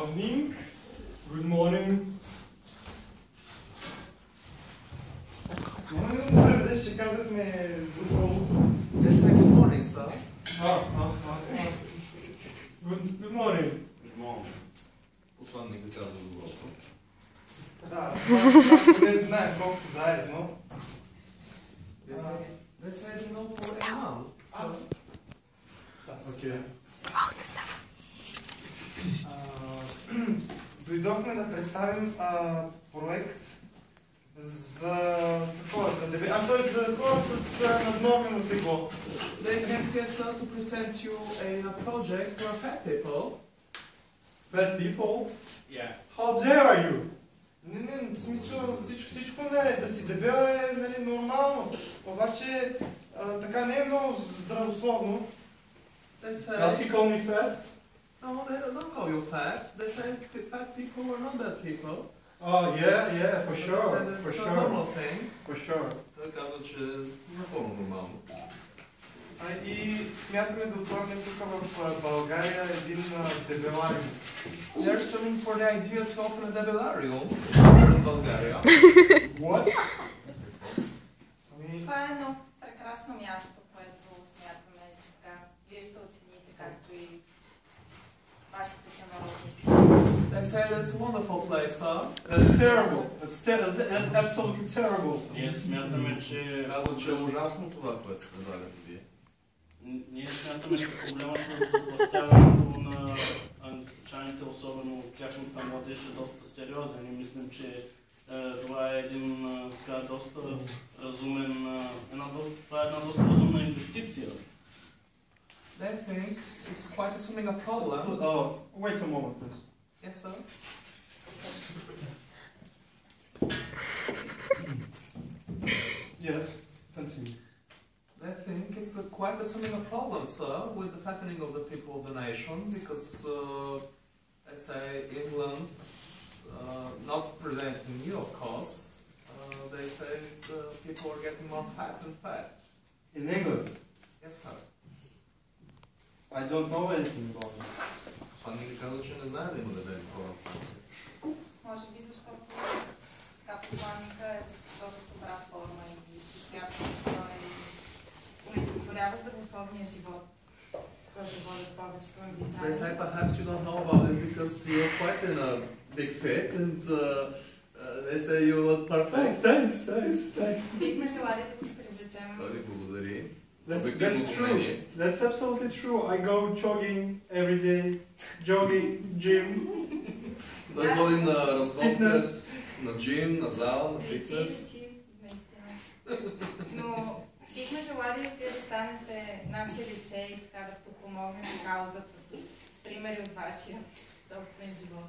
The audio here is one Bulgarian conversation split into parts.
morning. Good morning. Днес ще казахме добро утро. Let's say good morning, sir. Good morning. Good morning. Посланникът казва добро утро. Да, това не знаем колкото заедно. They say no for a month. So Окей. Дойдохме да представим проект за такова, за хора с наднормено тегло. they came here, sir, to present you a project for fat people. Fat people? Yeah. How dare you? Не, в смисъл всичко наред, да си дебел е нормално, обаче така не е много здравословно. They say Does he call me fat? no, they don't call you fat. They say fat people are not bad people. Oh, yeah, for They sure, say for it's a sure, normal thing. for sure. Той казва, че е напълно нормално. И смятаме да отворим тук в България един дебелариум. They're searching for the idea to open a debellarium here in Bulgaria. What? Това е едно прекрасно място, което смятаме, че така вие ще оцените, както и вашите сънародници. They say that's a wonderful place, sir. That's terrible. That's absolutely terrible. Ние смятаме, че... Казва, че е ужасно това, което предлагате вие. Ние смятаме, че проблемът с запластяването на англичаните, особено тяхната младеж, е доста сериозен и мислим, че това е един така доста разумен, това е една доста разумна инвестиция. They think it's quite assuming a problem. Wait a moment, please. Yes, sir. Yes, continue. They think it's quite assuming a problem, sir, with the fattening of the people of the nation, because they say England, not presenting you, of course, they say the people are getting more fat and fat. In England? Yes, sir. I don't know anything about it. Посланникът казва, че не знае да има дебели хора в Франция. Може би защото така посланника е в доста добра форма и смятаме, че той олицетворява здравословния живот, който водят повечето They say англичани. perhaps you don't know about this because you're quite in a big fit and they say you look perfect. Thanks. Бихме желали да ви привлечем. Той ви благодари. That's true. That's absolutely true. I go jogging every day. Jogging, gym, Той ходи на разходка, fitness. на джим, на зал, на фитнес. Наистина. Но бихме желали вие да станете наше лице и така да подпомогнете каузата с примери от вашия собствен живот.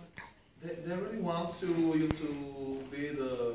They really want you to be the